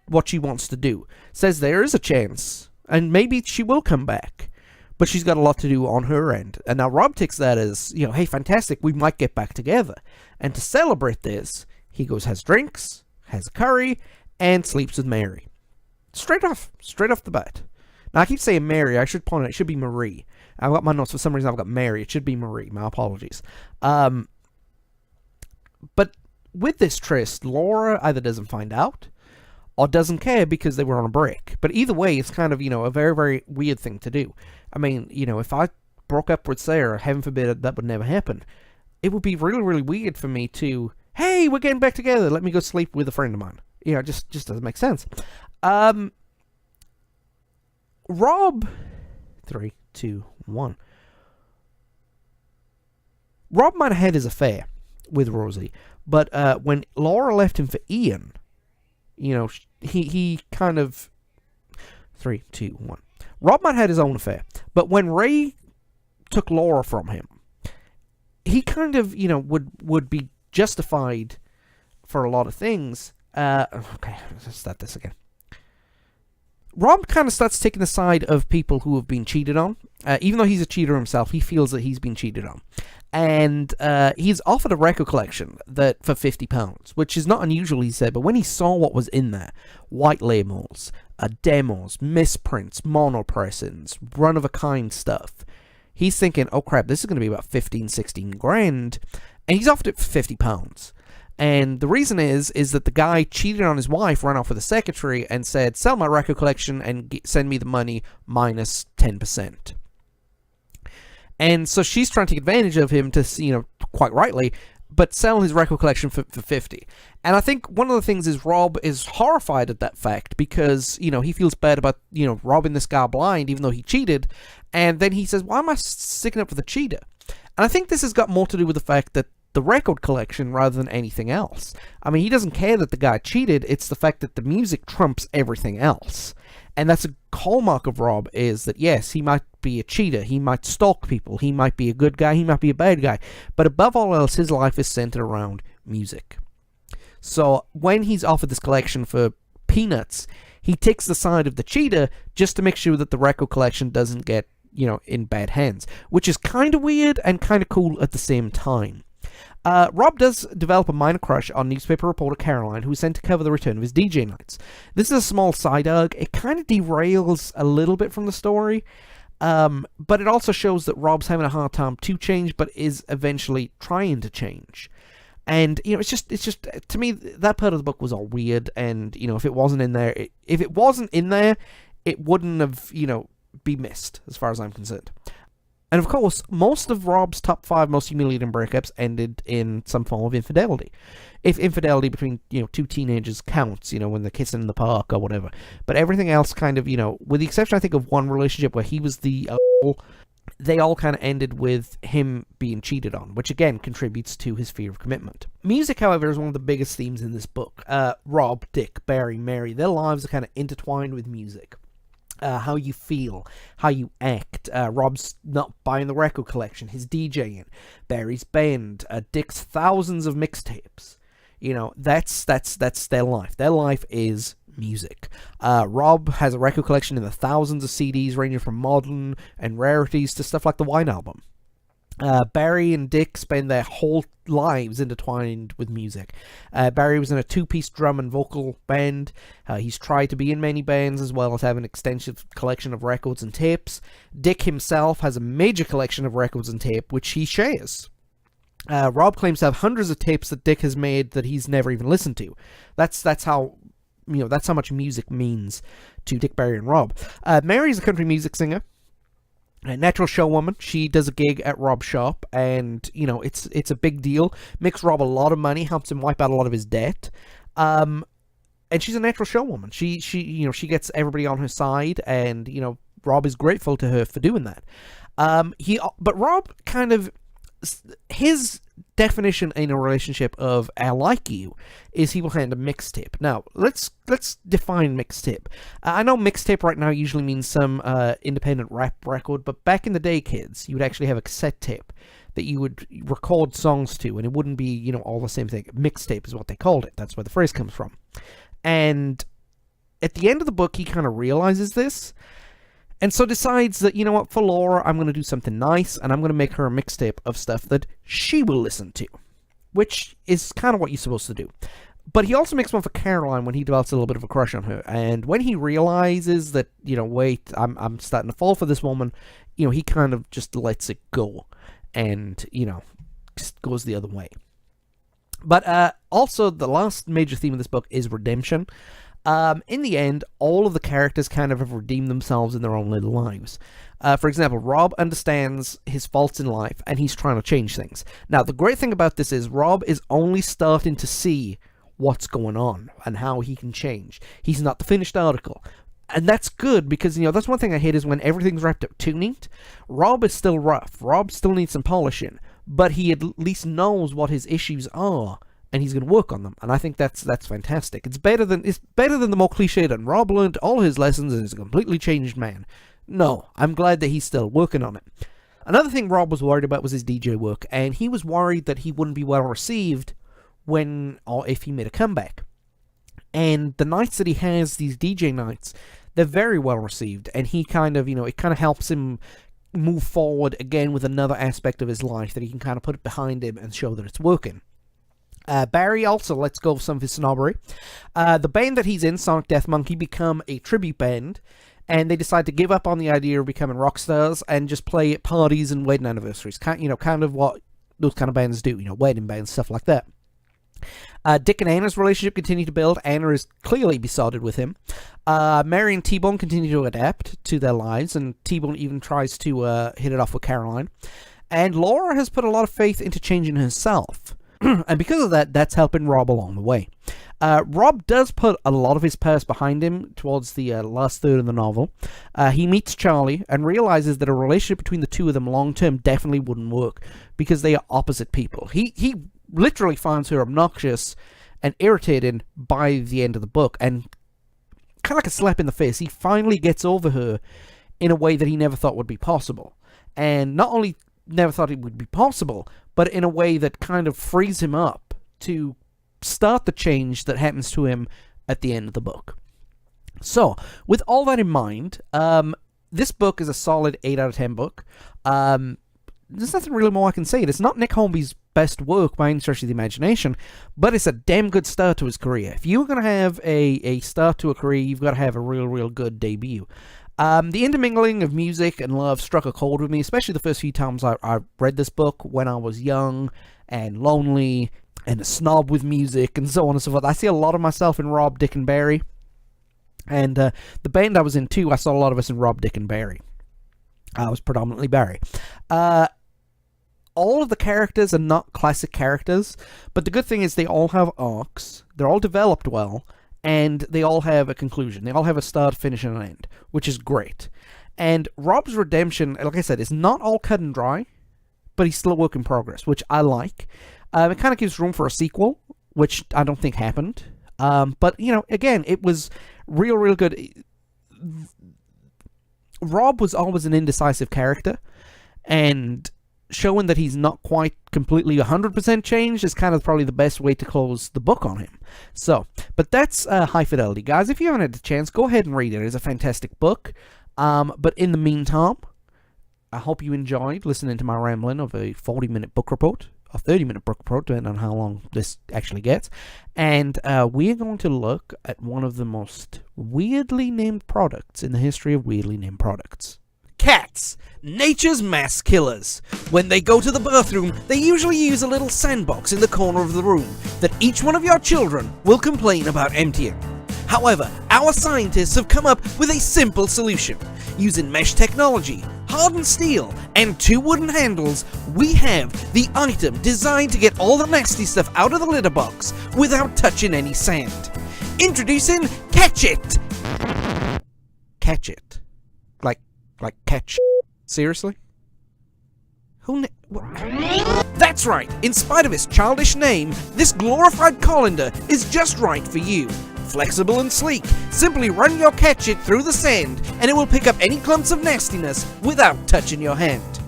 what she wants to do. Says there is a chance, and maybe she will come back, but she's got a lot to do on her end. And now Rob takes that as, hey, fantastic, we might get back together. And to celebrate this, he goes, has drinks, has a curry, and sleeps with Mary. Straight off the bat. Now, I keep saying Mary. I should point out, it should be Marie. I've got my notes. For some reason, I've got Mary. It should be Marie. My apologies. But with this tryst, Laura either doesn't find out or doesn't care because they were on a break. But either way, it's kind of, a very, very weird thing to do. I mean, if I broke up with Sarah, heaven forbid that would never happen, it would be really, really weird for me to, hey, we're getting back together, let me go sleep with a friend of mine. Just doesn't make sense. Rob, 3, 2, 1. Rob might have had his affair with Rosie, but when Laura left him for Ian, he kind of... 3, 2, 1. Rob might have had his own affair, but when Ray took Laura from him, he kind of, would be justified for a lot of things. Okay, let's start this again. Rob kind of starts taking the side of people who have been cheated on. Even though he's a cheater himself, he feels that he's been cheated on. And he's offered a record collection that for £50, which is not unusual, he said, but when he saw what was in there, white labels, demos, misprints, monopressings, run-of-a-kind stuff, he's thinking, oh crap, this is going to be about 15, 16 grand, and he's offered it for £50. And the reason is that the guy cheated on his wife, ran off with the secretary, and said, sell my record collection and send me the money minus 10%. And so she's trying to take advantage of him to, quite rightly, but sell his record collection for 50. And I think one of the things is Rob is horrified at that fact because, he feels bad about, robbing this guy blind even though he cheated. And then he says, why am I sticking up for the cheater? And I think this has got more to do with the fact that the record collection rather than anything else. I mean, he doesn't care that the guy cheated. It's the fact that the music trumps everything else. And that's a hallmark of Rob, is that, yes, he might be a cheater. He might stalk people. He might be a good guy. He might be a bad guy. But above all else, his life is centered around music. So when he's offered this collection for peanuts, he takes the side of the cheater just to make sure that the record collection doesn't get, in bad hands. Which is kind of weird and kind of cool at the same time. Rob does develop a minor crush on newspaper reporter Caroline, who is sent to cover the return of his DJ nights. This is a small side arc. It kind of derails a little bit from the story, but it also shows that Rob's having a hard time to change, but is eventually trying to change. And, it's just, to me, that part of the book was all weird, and, if it wasn't in there, it wouldn't have, be missed, as far as I'm concerned. And of course, most of Rob's top 5 most humiliating breakups ended in some form of infidelity. If infidelity between, two teenagers counts, when they're kissing in the park or whatever. But everything else kind of, with the exception, I think, of one relationship where he was the they all kind of ended with him being cheated on, which again contributes to his fear of commitment. Music, however, is one of the biggest themes in this book. Rob, Dick, Barry, Mary, their lives are kind of intertwined with music. How you feel, how you act. Rob's not buying the record collection, his DJing, Barry's band, Dick's thousands of mixtapes. That's their life. Their life is music. Rob has a record collection in the thousands of CDs, ranging from modern and rarities to stuff like the White Album. Barry and Dick spend their whole lives intertwined with music. Barry was in a two-piece drum and vocal band. He's tried to be in many bands as well as have an extensive collection of records and tapes. Dick himself has a major collection of records and tape, which he shares. Rob claims to have hundreds of tapes that Dick has made that he's never even listened to. That's how much music means to Dick, Barry, and Rob. Mary's a country music singer. A natural showwoman. She does a gig at Rob's shop, and it's a big deal. Makes Rob a lot of money, helps him wipe out a lot of his debt. And she's a natural showwoman. She gets everybody on her side, and Rob is grateful to her for doing that. But Rob kind of, his definition in a relationship of "I like you" is he will hand a mixtape. Now let's define mixtape. I know mixtape right now usually means some independent rap record, but back in the day, kids, you would actually have a cassette tape that you would record songs to, and it wouldn't be all the same thing. Mixtape is what they called it. That's where the phrase comes from. And at the end of the book, he kind of realizes this. And so decides that, for Laura, I'm going to do something nice, and I'm going to make her a mixtape of stuff that she will listen to, which is kind of what you're supposed to do. But he also makes one for Caroline when he develops a little bit of a crush on her. And when he realizes that, wait, I'm starting to fall for this woman, he kind of just lets it go and, just goes the other way. But also, the last major theme of this book is redemption. In the end, all of the characters kind of have redeemed themselves in their own little lives. For example, Rob understands his faults in life, and he's trying to change things. Now, the great thing about this is Rob is only starting to see what's going on and how he can change. He's not the finished article. And that's good because, that's one thing I hate is when everything's wrapped up too neat. Rob is still rough. Rob still needs some polishing, but he at least knows what his issues are, and he's going to work on them, and I think that's fantastic. It's better than the more cliched, and Rob learned all his lessons and is a completely changed man. No, I'm glad that he's still working on it. Another thing Rob was worried about was his DJ work, and he was worried that he wouldn't be well received when or if he made a comeback. And the nights that he has, these DJ nights, they're very well received, and he kind of, it kind of helps him move forward again with another aspect of his life that he can kind of put it behind him and show that it's working. Barry also lets go of some of his snobbery. The band that he's in, Sonic Death Monkey, become a tribute band, and they decide to give up on the idea of becoming rock stars and just play at parties and wedding anniversaries. Kind of what those kind of bands do, wedding bands, stuff like that. Dick and Anna's relationship continue to build. Anna is clearly besotted with him. Mary and T-Bone continue to adapt to their lives, and T-Bone even tries to hit it off with Caroline. And Laura has put a lot of faith into changing herself. And because of that, that's helping Rob along the way. Rob does put a lot of his past behind him towards the last third of the novel. He meets Charlie and realizes that a relationship between the two of them long-term definitely wouldn't work because they are opposite people. He literally finds her obnoxious and irritating by the end of the book, and kind of like a slap in the face, he finally gets over her in a way that he never thought would be possible. And not only never thought it would be possible, but in a way that kind of frees him up to start the change that happens to him at the end of the book. So, with all that in mind, this book is a solid 8 out of 10 book. There's nothing really more I can say. It's not Nick Hornby's best work by any stretch of the imagination, but it's a damn good start to his career. If you're going to have a start to a career, you've got to have a real good debut. The intermingling of music and love struck a chord with me, especially the first few times I read this book when I was young and lonely and a snob with music and so on and so forth. I see a lot of myself in Rob, Dick, and Barry. And the band I was in too, I saw a lot of us in Rob, Dick, and Barry. I was predominantly Barry. All of the characters are not classic characters, but the good thing is they all have arcs, they're all developed well, and they all have a conclusion. They all have a start, finish, and an end, which is great. And Rob's redemption, like I said, is not all cut and dry, but he's still a work in progress, which I like. It kind of gives room for a sequel, which I don't think happened. But, again, it was real good. Rob was always an indecisive character, and showing that he's not quite completely 100% changed is kind of probably the best way to close the book on him. So, but that's High Fidelity. Guys, if you haven't had the chance, go ahead and read it. It's a fantastic book. But in the meantime, I hope you enjoyed listening to my rambling of a 40-minute book report, a 30-minute book report, depending on how long this actually gets. And we're going to look at one of the most weirdly named products in the history of weirdly named products. Cats, nature's mass killers. When they go to the bathroom, they usually use a little sandbox in the corner of the room that each one of your children will complain about emptying. However, our scientists have come up with a simple solution. Using mesh technology, hardened steel, and 2 wooden handles, we have the item designed to get all the nasty stuff out of the litter box without touching any sand. Introducing Catch It! Catch It. Like catch. Seriously? That's right! In spite of its childish name, this glorified colander is just right for you. Flexible and sleek, simply run your Catch It through the sand and it will pick up any clumps of nastiness without touching your hand.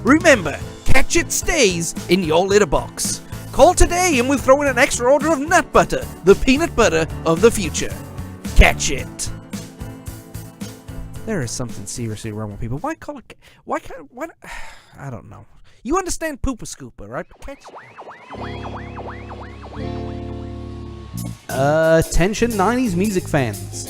Remember, Catch It stays in your litter box. Call today and we'll throw in an extra order of nut butter, the peanut butter of the future. Catch It. There is something seriously wrong with people. Why? I don't know. You understand Poopa Scooper, right? Attention 90s music fans.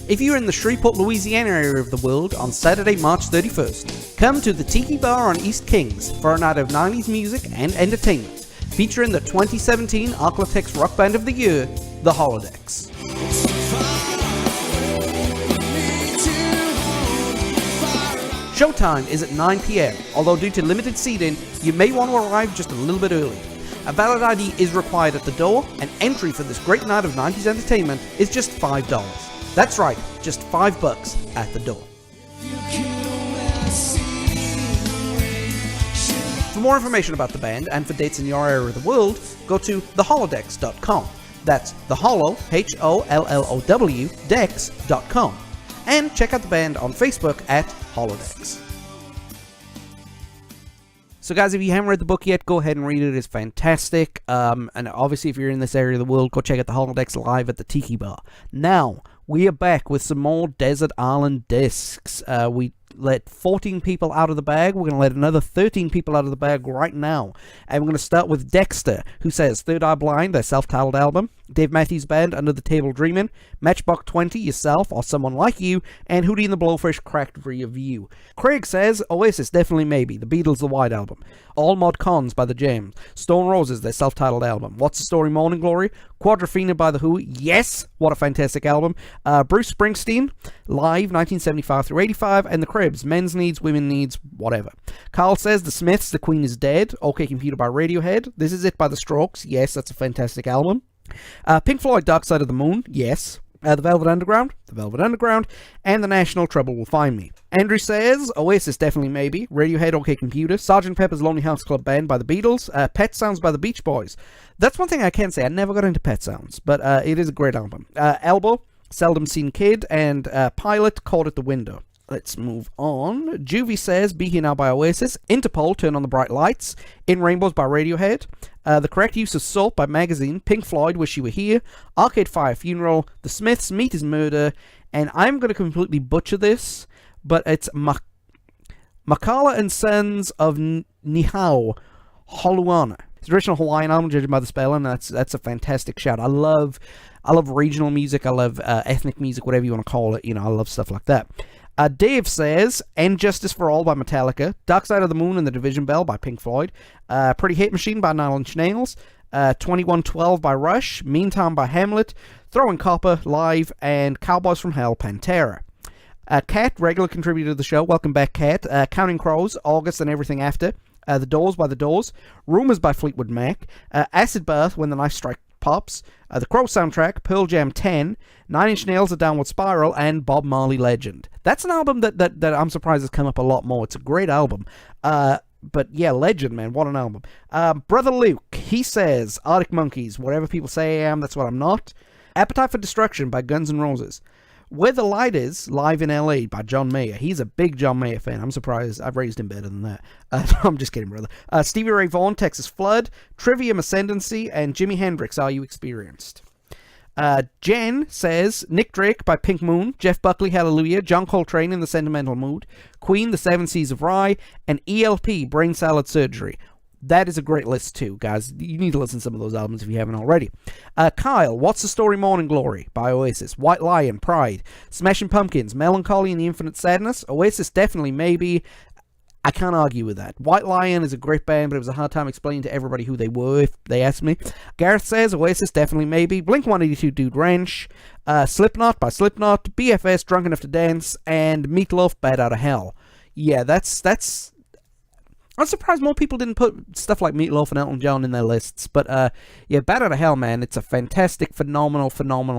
If you're in the Shreveport, Louisiana area of the world on Saturday, March 31st, come to the Tiki Bar on East Kings for a night of 90s music and entertainment, featuring the 2017 Arklatex Rock Band of the Year, the Holodecks. Showtime is at 9 p.m, although due to limited seating, you may want to arrive just a little bit early. A valid ID is required at the door, and entry for this great night of 90s entertainment is just $5. That's right, just $5 at the door. For more information about the band and for dates in your area of the world, go to theholodecks.com. That's the Hollow, H-O-L-L-O-W, decks.com. And check out the band on Facebook at Holodecks. So guys, if you haven't read the book yet, go ahead and read it. It's fantastic. And obviously, if you're in this area of the world, go check out the Holodecks live at the Tiki Bar. Now, we are back with some more Desert Island discs. We let 14 people out of the bag. We're going to let another 13 people out of the bag right now. And we're going to start with Dexter, who says Third Eye Blind, their self-titled album, Dave Matthews Band, Under the Table Dreamin', Matchbox 20, Yourself, or Someone Like You, and Hootie and the Blowfish, Cracked Review. Craig says Oasis, Definitely Maybe, The Beatles, The White Album, All Mod Cons by The Jams, Stone Roses, their self-titled album, What's the Story, Morning Glory, Quadrophenia by The Who, yes, what a fantastic album, Bruce Springsteen, Live, 1975 through 85, and The Cribs, Men's Needs, Women Needs, whatever. Carl says The Smiths, The Queen is Dead, OK Computer by Radiohead, This Is It by The Strokes, yes, that's a fantastic album. Pink Floyd, Dark Side of the Moon, yes. The Velvet Underground, and The National, Trouble Will Find Me. Andrew says Oasis, Definitely Maybe, Radiohead, OK Computer, Sgt. Pepper's Lonely Hearts Club Band by the Beatles, Pet Sounds by the Beach Boys. That's one thing I can say, I never got into Pet Sounds, but it is a great album. Elbow, Seldom Seen Kid, and Pilot, Caught at the Window. Let's move on. Juvie says Be Here Now by Oasis, Interpol, Turn on the Bright Lights, In Rainbows by Radiohead, The Correct Use of Salt by Magazine, Pink Floyd, Wish You Were Here, Arcade Fire, Funeral, The Smiths, Meat is Murder, and I'm going to completely butcher this, but it's Makala and Sons of Nihao, Holuana. It's the original Hawaiian album, judging by the spelling. That's a fantastic shout. I love regional music. I love ethnic music, whatever you want to call it. You know, I love stuff like that. Dave says, End Justice for All by Metallica, Dark Side of the Moon and the Division Bell by Pink Floyd, Pretty Hate Machine by Nine Inch Nails, 2112 by Rush, Meantime by Hamlet, Throwing Copper, Live, and Cowboys from Hell, Pantera. Kat, regular contributor to the show, welcome back, Kat. Counting Crows, August and Everything After, The Doors by The Doors, Rumors by Fleetwood Mac, Acid Bath, When the Knife Strike Pops, the Crow soundtrack, Pearl Jam 10, Nine Inch Nails, A Downward Spiral, and Bob Marley Legend. That's an album that I'm surprised has come up a lot more. It's a great album. But yeah, Legend, man, what an album. Brother Luke, he says, Arctic Monkeys, whatever people say I am, that's what I'm not. Appetite for Destruction by Guns N' Roses. Where the Light Is, Live in L.A. by John Mayer. He's a big John Mayer fan. I'm surprised. I've raised him better than that. I'm just kidding, brother. Stevie Ray Vaughan, Texas Flood, Trivium Ascendancy, and Jimi Hendrix, Are You Experienced? Jen says, Nick Drake by Pink Moon, Jeff Buckley, Hallelujah, John Coltrane in the Sentimental Mood, Queen, The Seven Seas of Rye, and ELP, Brain Salad Surgery. That is a great list too, guys. You need to listen to some of those albums if you haven't already. Kyle, What's the Story, Morning Glory by Oasis, White Lion, Pride, Smashing Pumpkins, Melancholy and the Infinite Sadness, Oasis, Definitely Maybe. I can't argue with that. White Lion is a great band, but it was a hard time explaining to everybody who they were if they asked me. Gareth says, Oasis, Definitely Maybe, Blink-182, Dude Ranch, Slipknot by Slipknot, BFS, Drunk Enough to Dance, and Meatloaf, Bad Out of Hell. Yeah, that's... I'm surprised more people didn't put stuff like Meatloaf and Elton John in their lists. But, yeah, Bad Out of Hell, man, it's a fantastic, phenomenal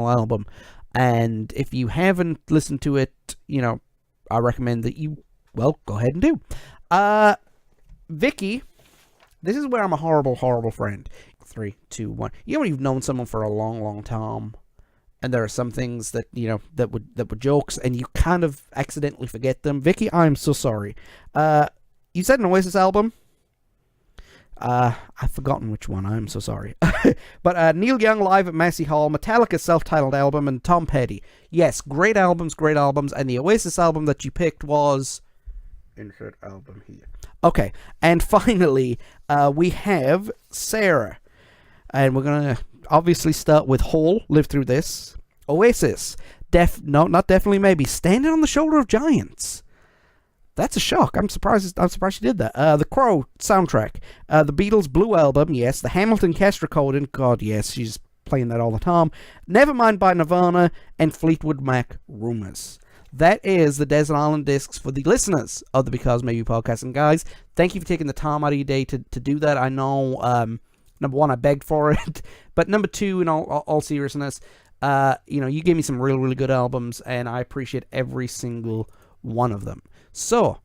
album. And if you haven't listened to it, you know, I recommend that you, well, go ahead and do. Vicky, this is where I'm a horrible friend. 3, 2, 1. You know when you've known someone for a long time, and there are some things that, you know, that were jokes, and you kind of accidentally forget them? Vicky, I'm so sorry. You said an Oasis album? I've forgotten which one. I'm so sorry. But Neil Young live at Massey Hall, Metallica's self-titled album, and Tom Petty. Yes, great albums. And the Oasis album that you picked was... Insert album here. Okay, and finally, we have Sarah. And we're going to obviously start with Hole, Live Through This. Oasis, not Definitely Maybe, Standing on the Shoulder of Giants. That's a shock. I'm surprised she did that. The Crow soundtrack. The Beatles' Blue Album, yes. The Hamilton cast recording, God, yes, she's playing that all the time. Nevermind by Nirvana, and Fleetwood Mac, Rumors. That is the Desert Island Discs for the listeners of the Because Maybe podcast. And guys, thank you for taking the time out of your day to do that. I know, number one, I begged for it. But number two, in all seriousness, you know, you gave me some really good albums, and I appreciate every single one of them. So,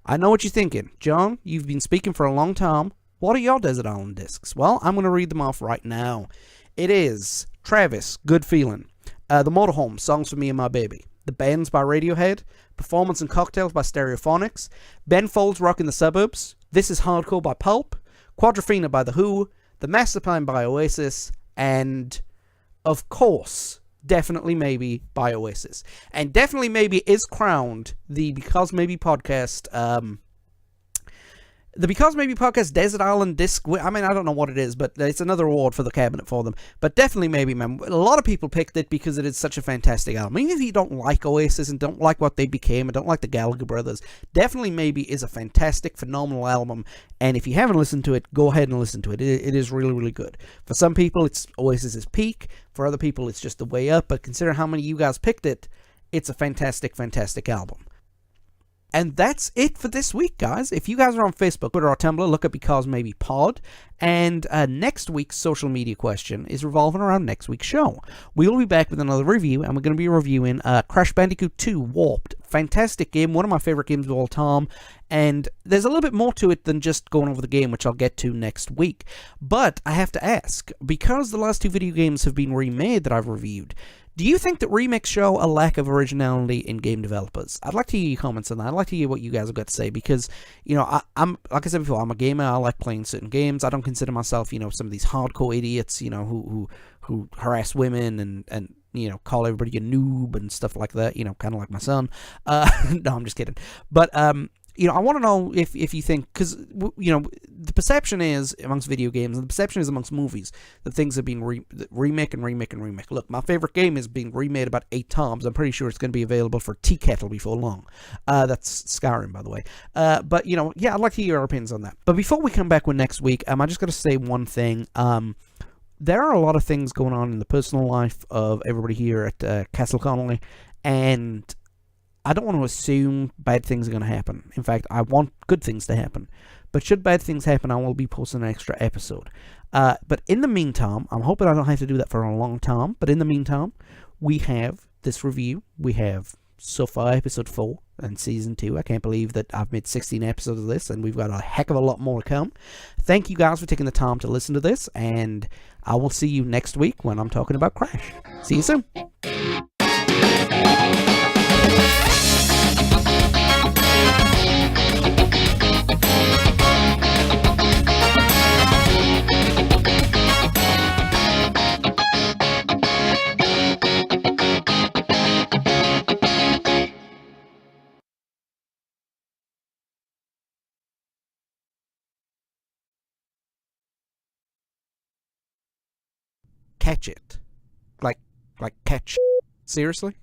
I know what you're thinking. John, you've been speaking for a long time. What are your Desert Island Discs? Well, I'm going to read them off right now. It is Travis, Good Feeling. The Motorhome, Songs for Me and My Baby. The Bends by Radiohead. Performance and Cocktails by Stereophonics. Ben Folds, Rock in the Suburbs. This Is Hardcore by Pulp. Quadrophenia by The Who. The Master Plan by Oasis. And, of course... Definitely Maybe by Oasis. And Definitely Maybe is crowned the Because Maybe podcast, the Because Maybe podcast Desert Island Disc. I mean, I don't know what it is, but it's another award for the cabinet for them. But Definitely Maybe, man. A lot of people picked it because it is such a fantastic album. Even if you don't like Oasis and don't like what they became and don't like the Gallagher brothers, Definitely Maybe is a fantastic, phenomenal album. And if you haven't listened to it, go ahead and listen to it. It is really good. For some people, it's Oasis's peak. For other people, it's just the way up. But consider how many of you guys picked it. It's a fantastic album. And that's it for this week, guys. If you guys are on Facebook, Twitter, or Tumblr, look up Because Maybe Pod. And next week's social media question is revolving around next week's show. We will be back with another review, and we're going to be reviewing Crash Bandicoot 2 Warped. Fantastic game, one of my favorite games of all time. And there's a little bit more to it than just going over the game, which I'll get to next week. But I have to ask, because the last two video games have been remade that I've reviewed, do you think that remakes show a lack of originality in game developers? I'd like to hear your comments on that. I'd like to hear what you guys have got to say because, you know, I'm like I said before, I'm a gamer. I like playing certain games. I don't consider myself, you know, some of these hardcore idiots, you know, who harass women and you know, call everybody a noob and stuff like that, you know, kind of like my son. No, I'm just kidding. But, you know, I want to know if you think, because, you know, the perception is amongst video games, and the perception is amongst movies, that things have been remake. Look, my favorite game is being remade about 8 times. I'm pretty sure it's going to be available for Tea Kettle before long. That's Skyrim, by the way. But, you know, yeah, I'd like to hear your opinions on that. But before we come back with next week, I just got to say one thing. There are a lot of things going on in the personal life of everybody here at Castle Connolly, and I don't want to assume bad things are going to happen. In fact, I want good things to happen. But should bad things happen, I will be posting an extra episode. But in the meantime, I'm hoping I don't have to do that for a long time. But in the meantime, we have this review. We have, so far, episode 4 and season 2. I can't believe that I've made 16 episodes of this, and we've got a heck of a lot more to come. Thank you guys for taking the time to listen to this, and I will see you next week when I'm talking about Crash. See you soon. catch it. Like catch. Seriously?